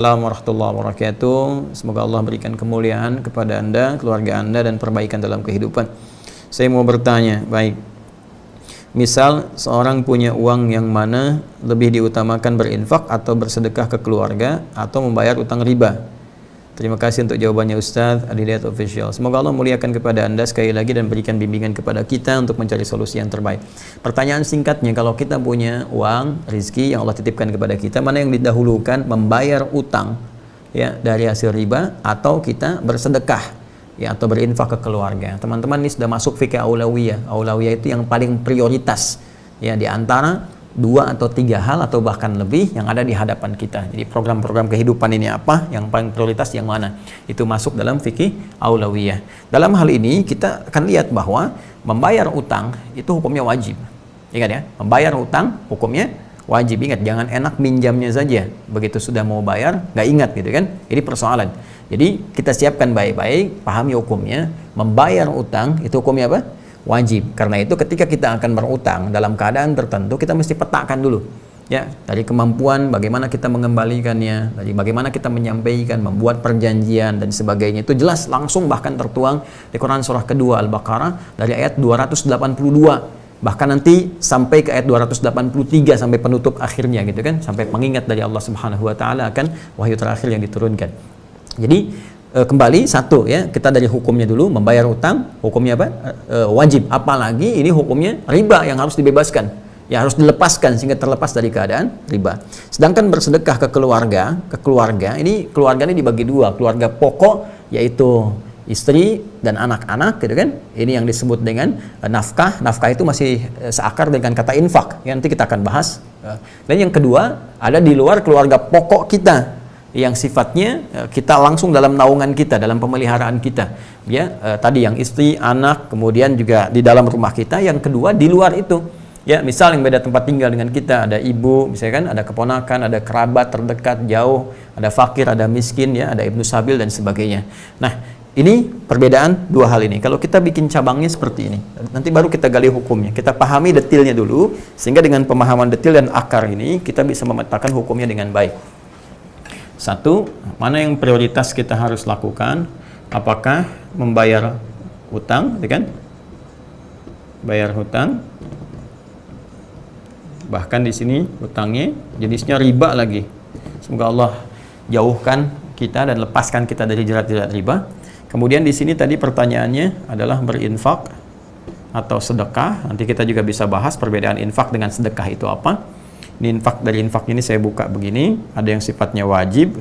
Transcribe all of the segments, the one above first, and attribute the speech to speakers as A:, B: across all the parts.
A: Assalamualaikum warahmatullahi wabarakatuh. Semoga Allah berikan kemuliaan kepada Anda, keluarga Anda, dan perbaikan dalam kehidupan. Saya mau bertanya, baik, misal seorang punya uang yang mana lebih diutamakan berinfak atau bersedekah ke keluarga atau membayar utang riba? Terima kasih untuk jawabannya Ustaz Adidayat Official. Semoga Allah muliakan kepada Anda sekali lagi dan berikan bimbingan kepada kita untuk mencari solusi yang terbaik. Pertanyaan singkatnya, kalau kita punya uang, rizki yang Allah titipkan kepada kita, mana yang didahulukan, membayar utang ya dari hasil riba atau kita bersedekah ya atau berinfak ke keluarga? Teman-teman, ini sudah masuk fikih aulawiyah. Aulawiyah itu yang paling prioritas ya di antara 2 atau 3 hal atau bahkan lebih yang ada di hadapan kita. Jadi program-program kehidupan ini apa, yang paling prioritas yang mana, itu masuk dalam fikih aulawiyah. Dalam hal ini kita akan lihat bahwa membayar utang itu hukumnya wajib. Ingat ya, membayar utang hukumnya wajib. Ingat, jangan enak minjamnya saja, begitu sudah mau bayar nggak ingat gitu kan. Ini persoalan. Jadi kita siapkan baik-baik, pahami hukumnya. Membayar utang itu hukumnya apa? Wajib. Karena itu ketika kita akan berutang dalam keadaan tertentu, kita mesti petakan dulu ya, dari kemampuan bagaimana kita mengembalikannya, dari bagaimana kita menyampaikan, membuat perjanjian dan sebagainya. Itu jelas langsung bahkan tertuang di Quran surah kedua Al-Baqarah dari ayat 282, bahkan nanti sampai ke ayat 283 sampai penutup akhirnya gitu kan, sampai pengingat dari Allah Subhanahu wa taala akan wahyu terakhir yang diturunkan. Jadi kembali satu ya, kita dari hukumnya dulu, membayar utang hukumnya apa? Wajib. Apalagi ini hukumnya riba yang harus dibebaskan, ya harus dilepaskan sehingga terlepas dari keadaan riba. Sedangkan bersedekah ke keluarga ini, keluarga ini dibagi 2, keluarga pokok yaitu istri dan anak-anak gitu kan. Ini yang disebut dengan nafkah. Nafkah itu masih seakar dengan kata infak ya, nanti kita akan bahas. Dan yang kedua, ada di luar keluarga pokok kita yang sifatnya kita langsung dalam naungan kita, dalam pemeliharaan kita ya, tadi yang istri, anak, kemudian juga di dalam rumah kita. Yang kedua di luar itu ya, misal yang beda tempat tinggal dengan kita, ada ibu misalkan, ada keponakan, ada kerabat terdekat jauh, ada fakir, ada miskin ya, ada ibnu sabil dan sebagainya. Nah, ini perbedaan 2 hal ini. Kalau kita bikin cabangnya seperti ini, nanti baru kita gali hukumnya, kita pahami detailnya dulu, sehingga dengan pemahaman detail dan akar ini kita bisa memetakan hukumnya dengan baik. Satu, mana yang prioritas kita harus lakukan? Apakah membayar hutang, kan? Bayar hutang. Bahkan di sini hutangnya jenisnya riba lagi. Semoga Allah jauhkan kita dan lepaskan kita dari jerat-jerat riba. Kemudian di sini tadi pertanyaannya adalah berinfak atau sedekah. Nanti kita juga bisa bahas perbedaan infak dengan sedekah itu apa. Ini infak, dari infak ini saya buka begini, ada yang sifatnya wajib,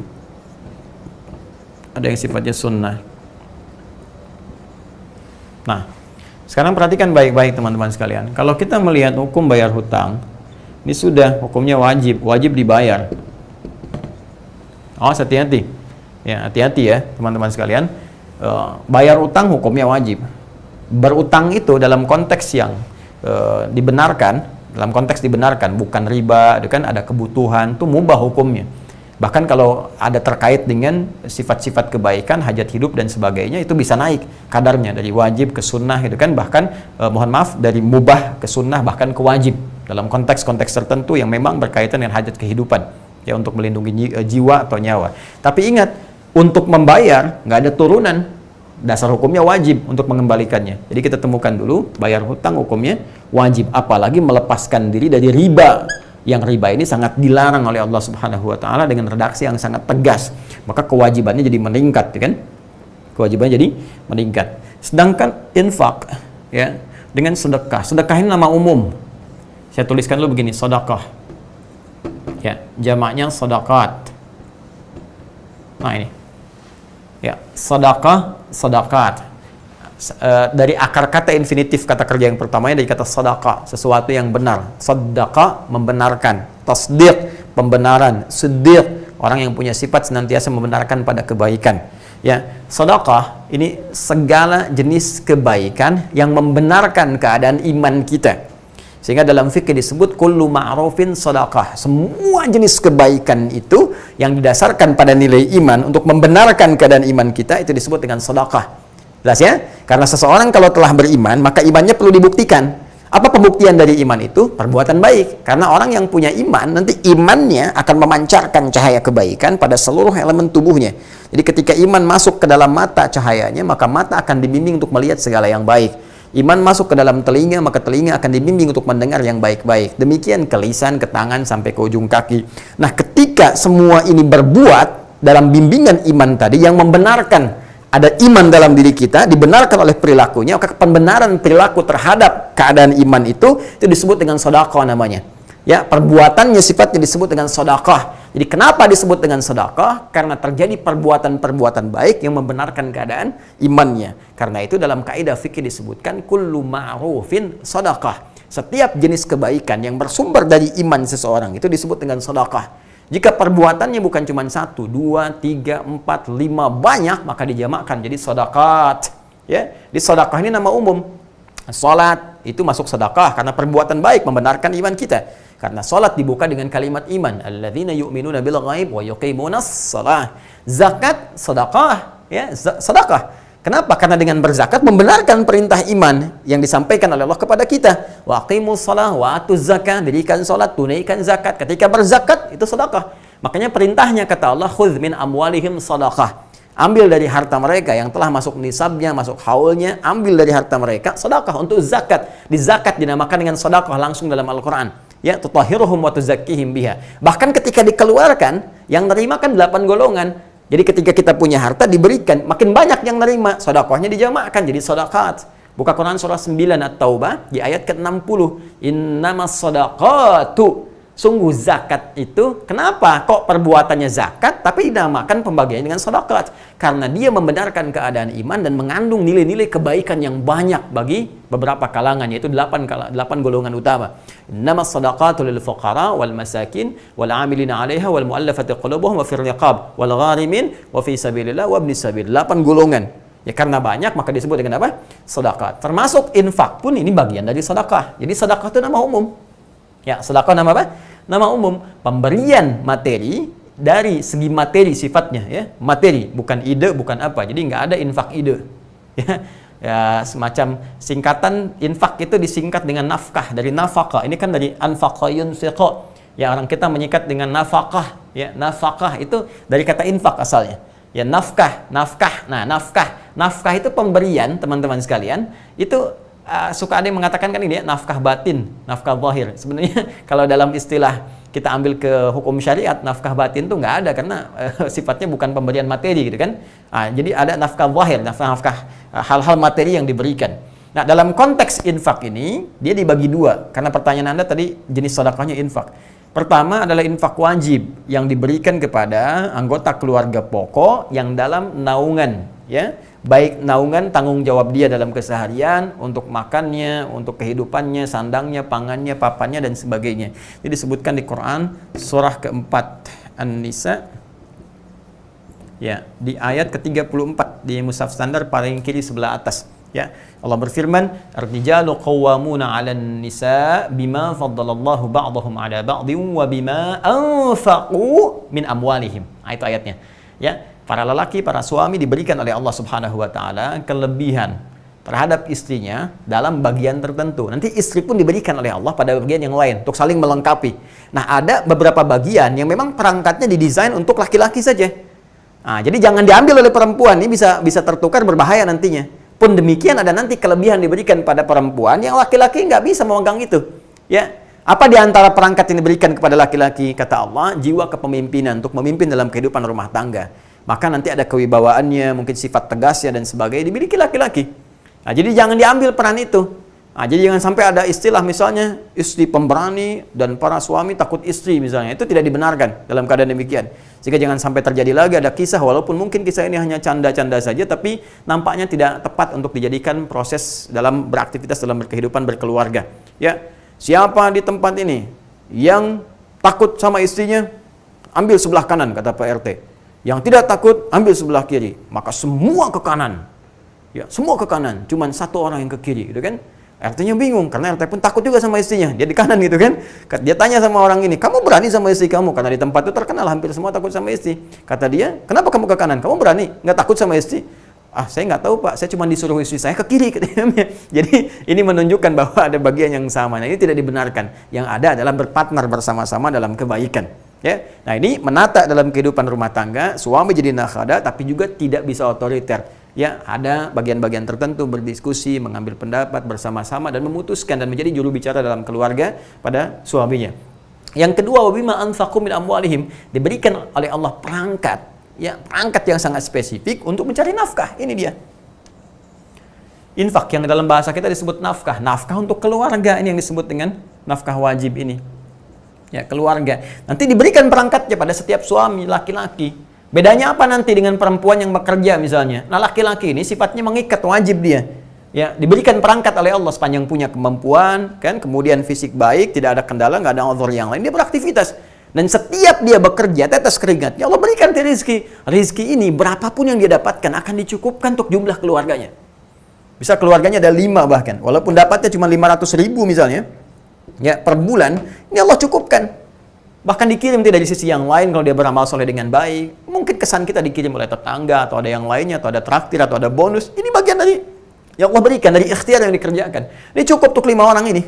A: ada yang sifatnya sunnah. Nah, sekarang perhatikan baik-baik teman-teman sekalian. Kalau kita melihat hukum bayar hutang, ini sudah hukumnya wajib, wajib dibayar. Oh, hati-hati. Ya, hati-hati ya teman-teman sekalian. Bayar utang hukumnya wajib. Berutang itu dalam konteks yang dibenarkan, dalam konteks dibenarkan, bukan riba, itu kan ada kebutuhan, itu mubah hukumnya. Bahkan kalau ada terkait dengan sifat-sifat kebaikan, hajat hidup dan sebagainya, itu bisa naik kadarnya dari wajib ke sunnah gitu kan, bahkan mohon maaf, dari mubah ke sunnah bahkan ke wajib dalam konteks-konteks tertentu yang memang berkaitan dengan hajat kehidupan ya, untuk melindungi jiwa atau nyawa. Tapi ingat, untuk membayar nggak ada turunan, dasar hukumnya wajib untuk mengembalikannya. Jadi kita temukan dulu, bayar hutang hukumnya wajib, apalagi melepaskan diri dari riba. Yang riba ini sangat dilarang oleh Allah Subhanahu wa taala dengan redaksi yang sangat tegas. Maka kewajibannya jadi meningkat, kan? Kewajibannya jadi meningkat. Sedangkan infak ya, dengan sedekah. Sedekah ini nama umum. Saya tuliskan dulu begini, sedekah. Ya, jamaknya sedekah. Nah, ini. Ya, sedekah, sedekah. Dari akar kata infinitif kata kerja yang pertamanya dari kata sedekah, sesuatu yang benar. Sedekah membenarkan, tasdiq pembenaran, siddiq orang yang punya sifat senantiasa membenarkan pada kebaikan. Ya, sedekah ini segala jenis kebaikan yang membenarkan keadaan iman kita. Sehingga dalam fikih disebut kullu ma'rufin sedekah. Semua jenis kebaikan itu yang didasarkan pada nilai iman untuk membenarkan keadaan iman kita, itu disebut dengan sedekah. Jelas ya? Karena seseorang kalau telah beriman, maka imannya perlu dibuktikan. Apa pembuktian dari iman itu? Perbuatan baik. Karena orang yang punya iman, nanti imannya akan memancarkan cahaya kebaikan pada seluruh elemen tubuhnya. Jadi ketika iman masuk ke dalam mata cahayanya, maka mata akan dibimbing untuk melihat segala yang baik. Iman masuk ke dalam telinga, maka telinga akan dibimbing untuk mendengar yang baik-baik. Demikian ke lisan, ke tangan, sampai ke ujung kaki. Nah, ketika semua ini berbuat dalam bimbingan iman tadi yang membenarkan ada iman dalam diri kita, dibenarkan oleh perilakunya, maka pembenaran perilaku terhadap keadaan iman itu disebut dengan sedekah namanya. Ya, perbuatannya sifatnya disebut dengan sedekah. Jadi kenapa disebut dengan sedekah? Karena terjadi perbuatan-perbuatan baik yang membenarkan keadaan imannya. Karena itu dalam kaidah fikih disebutkan kullu ma'rufin sedekah. Setiap jenis kebaikan yang bersumber dari iman seseorang itu disebut dengan sedekah. Jika perbuatannya bukan cuma 1, 2, 3, 4, 5 banyak, maka dijamakkan jadi sedekah. Ya, di sedekah ini nama umum. Salat itu masuk sedekah karena perbuatan baik membenarkan iman kita. Karena salat dibuka dengan kalimat iman, alladzina yu'minuna bil ghaib wa yuqimunas shalah. Zakat sedekah, ya, sedekah. Kenapa? Karena dengan berzakat membenarkan perintah iman yang disampaikan oleh Allah kepada kita. Wa aqimus shalah wa atuz zakah, dirikan salat, tunaikan zakat. Ketika berzakat itu sedekah. Makanya perintahnya kata Allah, khudz min amwalihim sadaqah. Ambil dari harta mereka yang telah masuk nisabnya, masuk haulnya, ambil dari harta mereka sedekah untuk zakat. Di zakat dinamakan dengan sedekah langsung dalam Al-Qur'an. Ya, tutahhiruhum wa tuzakkihim biha. Bahkan ketika dikeluarkan, yang nerima kan 8 golongan. Jadi ketika kita punya harta diberikan, makin banyak yang nerima, sedekahnya dijamakkan jadi sedekah. Buka Quran surah 9 At-Taubah di ayat ke-60. Innamas shadaqatu. Sungguh zakat itu, kenapa kok perbuatannya zakat tapi dinamakan pembagiannya dengan sedekah? Karena dia membenarkan keadaan iman dan mengandung nilai-nilai kebaikan yang banyak bagi beberapa kalangan, yaitu 8 golongan utama. Innamas shadaqatu lil fuqara wal masakin wal 'amilina 'alaiha wal mu'allafati qulubuhum wa fir riqab wal gharimin wa fi sabilillah wa ibnis sabil. 8 golongan. Ya, karena banyak maka disebut dengan apa? Sedekah. Termasuk infak pun ini bagian dari sedekah. Jadi sedekah itu nama umum. Ya, sedekah nama apa? Nama umum. Pemberian materi dari segi materi sifatnya, ya. Materi, bukan ide, bukan apa. Jadi nggak ada infak ide. Ya, ya, semacam singkatan infak itu disingkat dengan nafkah, dari nafkah. Ini kan dari anfaqa yunfiqa. Ya, orang kita menyikat dengan nafkah. Ya, nafkah itu dari kata infak asalnya. Ya, nafkah. Nah, nafkah itu pemberian, teman-teman sekalian. Itu suka ada yang mengatakan kan ini ya, nafkah batin, nafkah zahir. Sebenarnya kalau dalam istilah kita ambil ke hukum syariat, nafkah batin itu nggak ada karena sifatnya bukan pemberian materi gitu kan. Jadi ada nafkah zahir, nafkah hal-hal materi yang diberikan. Nah, dalam konteks infak ini dia dibagi dua karena pertanyaan Anda tadi jenis sedekahnya infak. Pertama adalah infak wajib yang diberikan kepada anggota keluarga pokok yang dalam naungan, ya. Baik naungan tanggung jawab dia dalam keseharian, untuk makannya, untuk kehidupannya, sandangnya, pangannya, papannya, dan sebagainya. Ini disebutkan di Quran surah keempat An-Nisa, ya, di ayat ke-34 di mushaf standar paling kiri sebelah atas. Ya, Allah berfirman, "Ar-rijalu qawwamuna 'alan nisa bima faddalallahu ba'dahum 'ala ba'din wa bima anfaqu min amwalihim." Itu ayatnya. Ya, para lelaki, para suami diberikan oleh Allah Subhanahu wa taala kelebihan terhadap istrinya dalam bagian tertentu. Nanti istri pun diberikan oleh Allah pada bagian yang lain untuk saling melengkapi. Nah, ada beberapa bagian yang memang perangkatnya didesain untuk laki-laki saja. Jadi jangan diambil oleh perempuan, ini bisa tertukar berbahaya nantinya. Pun demikian ada nanti kelebihan diberikan pada perempuan yang laki-laki nggak bisa memegang itu. Ya, apa di antara perangkat yang diberikan kepada laki-laki? Kata Allah, jiwa kepemimpinan untuk memimpin dalam kehidupan rumah tangga. Maka nanti ada kewibawaannya, mungkin sifat tegasnya dan sebagainya dimiliki laki-laki. Jadi jangan diambil peran itu. Jadi jangan sampai ada istilah misalnya istri pemberani dan para suami takut istri misalnya. Itu tidak dibenarkan dalam keadaan demikian. Sehingga jangan sampai terjadi lagi ada kisah, walaupun mungkin kisah ini hanya canda-canda saja, tapi nampaknya tidak tepat untuk dijadikan proses dalam beraktivitas dalam berkehidupan berkeluarga. Ya, siapa di tempat ini yang takut sama istrinya, ambil sebelah kanan, kata Pak RT. Yang tidak takut, ambil sebelah kiri. Maka semua ke kanan. Ya, semua ke kanan. Cuman satu orang yang ke kiri, gitu kan? RT-nya bingung, karena RT pun takut juga sama istrinya. Dia di kanan gitu kan. Dia tanya sama orang ini, kamu berani sama istri kamu? Karena di tempat itu terkenal hampir semua takut sama istri. Kata dia, kenapa kamu ke kanan? Kamu berani? Nggak takut sama istri? Saya nggak tahu Pak, saya cuma disuruh istri saya ke kiri. Jadi ini menunjukkan bahwa ada bagian yang sama. Nah, ini tidak dibenarkan. Yang ada adalah berpartner bersama-sama dalam kebaikan. Ya, nah ini menata dalam kehidupan rumah tangga, suami jadi nakhada, tapi juga tidak bisa otoriter. Ya, ada bagian-bagian tertentu berdiskusi, mengambil pendapat bersama-sama dan memutuskan dan menjadi juru bicara dalam keluarga pada suaminya. Yang kedua, wabima anfaqu min amwalihim, diberikan oleh Allah perangkat, ya, perangkat yang sangat spesifik untuk mencari nafkah. Ini dia. Infak yang dalam bahasa kita disebut nafkah. Nafkah untuk keluarga, ini yang disebut dengan nafkah wajib ini. Ya, keluarga. Nanti diberikan perangkatnya pada setiap suami laki-laki. Bedanya apa nanti dengan perempuan yang bekerja misalnya? Nah, laki-laki ini sifatnya mengikat, wajib dia. Ya, diberikan perangkat oleh Allah sepanjang punya kemampuan, kan, kemudian fisik baik, tidak ada kendala, nggak ada uzur yang lain, dia beraktivitas. Dan setiap dia bekerja, tetes keringatnya, Allah berikan dia rizki. Rizki ini berapapun yang dia dapatkan akan dicukupkan untuk jumlah keluarganya. Bisa keluarganya ada 5 bahkan, walaupun dapatnya cuma 500.000 misalnya, ya, per bulan, ini Allah cukupkan. Bahkan dikirim tidak di sisi yang lain kalau dia beramal soleh dengan baik. Mungkin kesan kita dikirim oleh tetangga, atau ada yang lainnya, atau ada traktir, atau ada bonus. Ini bagian dari yang Allah berikan, dari ikhtiar yang dikerjakan. Ini cukup untuk 5 orang ini.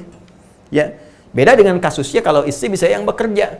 A: Ya, beda dengan kasusnya kalau istri bisa yang bekerja.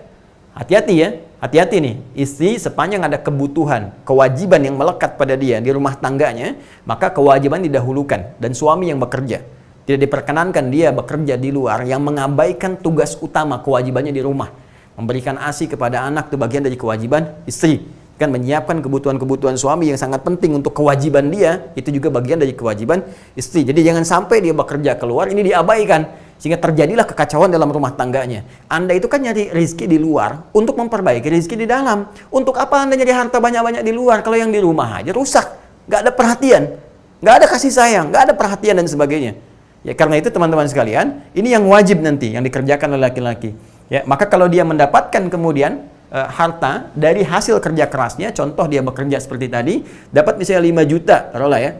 A: Hati-hati ya, hati-hati nih. Istri sepanjang ada kebutuhan, kewajiban yang melekat pada dia di rumah tangganya, maka kewajiban didahulukan dan suami yang bekerja. Tidak diperkenankan dia bekerja di luar yang mengabaikan tugas utama kewajibannya di rumah. Memberikan ASI kepada anak itu bagian dari kewajiban istri. Kan menyiapkan kebutuhan-kebutuhan suami yang sangat penting untuk kewajiban dia, itu juga bagian dari kewajiban istri. Jadi jangan sampai dia bekerja keluar, ini diabaikan. Sehingga terjadilah kekacauan dalam rumah tangganya. Anda itu kan nyari rezeki di luar untuk memperbaiki rezeki di dalam. Untuk apa Anda nyari harta banyak-banyak di luar kalau yang di rumah aja rusak? Nggak ada perhatian, nggak ada kasih sayang, nggak ada perhatian dan sebagainya. Ya, karena itu teman-teman sekalian, ini yang wajib nanti yang dikerjakan oleh laki-laki. Ya, maka kalau dia mendapatkan kemudian harta dari hasil kerja kerasnya, contoh dia bekerja seperti tadi, dapat misalnya 5 juta, taruhlah ya,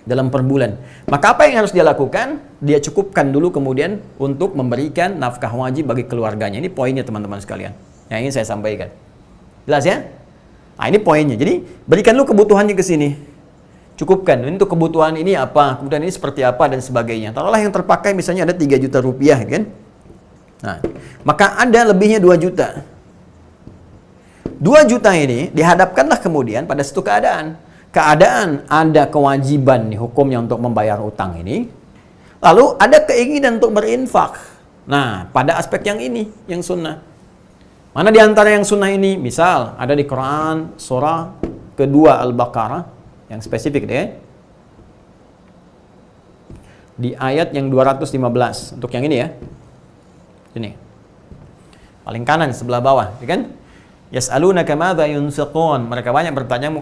A: dalam per bulan. Maka apa yang harus dia lakukan? Dia cukupkan dulu kemudian untuk memberikan nafkah wajib bagi keluarganya. Ini poinnya teman-teman sekalian, yang ingin saya sampaikan. Jelas ya? Nah, ini poinnya. Jadi berikan dulu kebutuhannya ke sini. Cukupkan, untuk kebutuhan ini apa, kemudian ini seperti apa, dan sebagainya. Taruhlah yang terpakai misalnya ada 3 juta rupiah, kan? Nah, maka ada lebihnya 2 juta. 2 juta ini dihadapkanlah kemudian pada satu keadaan. Keadaan ada kewajiban nih hukumnya untuk membayar utang ini. Lalu ada keinginan untuk berinfak. Nah, pada aspek yang ini, yang sunnah. Mana di antara yang sunnah ini? Misal, ada di Quran surah kedua Al-Baqarah, yang spesifik deh. Di ayat yang 215. Untuk yang ini ya. Ini. Paling kanan sebelah bawah, ya kan? Yas'alunaka madza yunfiqun. Mereka banyak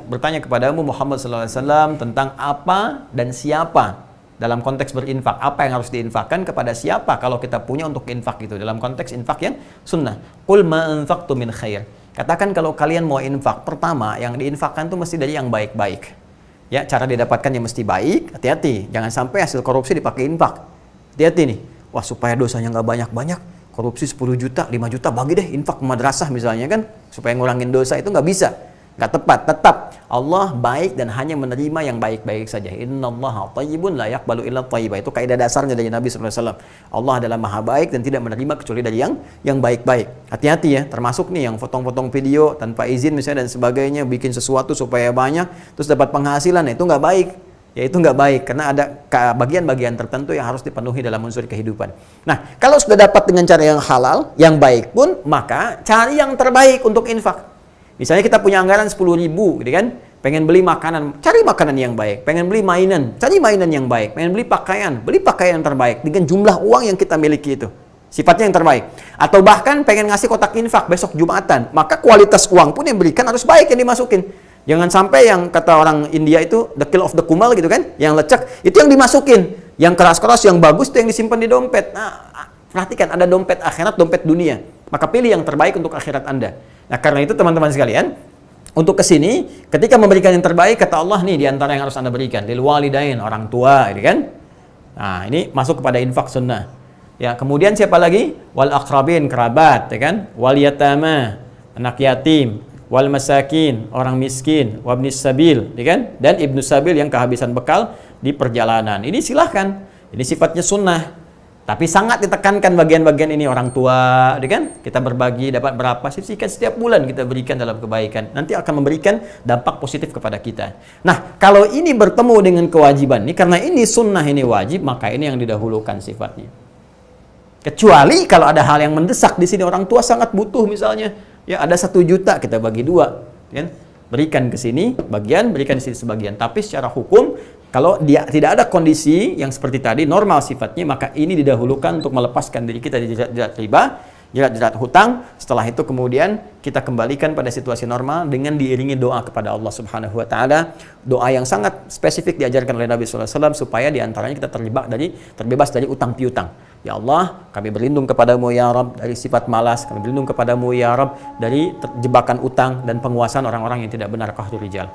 A: bertanya kepadamu Muhammad sallallahu alaihi wasallam tentang apa dan siapa dalam konteks berinfak. Apa yang harus diinfakkan kepada siapa kalau kita punya untuk infak itu dalam konteks infak yang sunnah. Qul ma anfaqtu min khair. Katakan kalau kalian mau infak, pertama yang diinfakkan itu mesti dari yang baik-baik. Ya, cara didapatkannya mesti baik. Hati-hati, jangan sampai hasil korupsi dipakai infak. Hati-hati nih. Wah, supaya dosanya nggak banyak-banyak, korupsi 10 juta, 5 juta, bagi deh infak ke madrasah misalnya kan, supaya ngurangin dosa, itu nggak bisa. Nggak tepat. Tetap Allah baik dan hanya menerima yang baik-baik saja. Innallaha thayyibun la yaqbalu illa thayyiba. Itu kaidah dasarnya dari Nabi sallallahu alaihi wasallam. Allah adalah maha baik dan tidak menerima kecuali dari yang baik-baik. Hati-hati ya, termasuk nih yang potong-potong video tanpa izin misalnya dan sebagainya, bikin sesuatu supaya banyak terus dapat penghasilan, itu nggak baik. Ya, itu nggak baik karena ada bagian-bagian tertentu yang harus dipenuhi dalam unsur kehidupan. Nah, kalau sudah dapat dengan cara yang halal, yang baik pun, maka cari yang terbaik untuk infak. Misalnya kita punya anggaran 10.000, gitu kan? Pengen beli makanan, cari makanan yang baik. Pengen beli mainan, cari mainan yang baik. Pengen beli pakaian yang terbaik dengan jumlah uang yang kita miliki itu. Sifatnya yang terbaik. Atau bahkan pengen ngasih kotak infak besok Jumatan, maka kualitas uang pun yang berikan harus baik yang dimasukin. Jangan sampai yang kata orang India itu the kill of the kumal gitu kan, yang lecek itu yang dimasukin, yang keras-keras, yang bagus itu yang disimpan di dompet. Nah, perhatikan, ada dompet akhirat, dompet dunia. Maka pilih yang terbaik untuk akhirat Anda. Nah, karena itu teman-teman sekalian, untuk kesini, ketika memberikan yang terbaik, kata Allah nih diantara yang harus Anda berikan, lil walidain, orang tua, gitu kan? Nah, ini masuk kepada infak sunnah. Ya, kemudian siapa lagi? Wal aqrabin, kerabat, ya kan? Wal yatama, anak yatim. wal masakin, orang miskin, wabnis sabil, ya kan? Dan ibnu sabil yang kehabisan bekal di perjalanan. Ini silahkan. Ini sifatnya sunnah. Tapi sangat ditekankan bagian-bagian ini orang tua, ya kan? Kita berbagi dapat berapa, sisihkan setiap bulan kita berikan dalam kebaikan. Nanti akan memberikan dampak positif kepada kita. Nah, kalau ini bertemu dengan kewajiban ini, karena ini sunnah, ini wajib, maka ini yang didahulukan sifatnya. Kecuali kalau ada hal yang mendesak di sini, orang tua sangat butuh misalnya, ya ada 1 juta kita bagi 2, kan? Berikan ke sini bagian, berikan di sini sebagian. Tapi secara hukum, kalau dia tidak ada kondisi yang seperti tadi, normal sifatnya, maka ini didahulukan untuk melepaskan diri kita dari jerat riba, jerat hutang. Setelah itu kemudian kita kembalikan pada situasi normal dengan diiringi doa kepada Allah Subhanahu wa taala. Doa yang sangat spesifik diajarkan oleh Nabi sallallahu alaihi wasallam supaya diantaranya kita terbebas dari utang piutang. Ya Allah, kami berlindung kepadamu ya Rabb dari sifat malas, kami berlindung kepadamu ya Rabb dari jebakan utang dan penguasaan orang-orang yang tidak benar, qahrul rijal.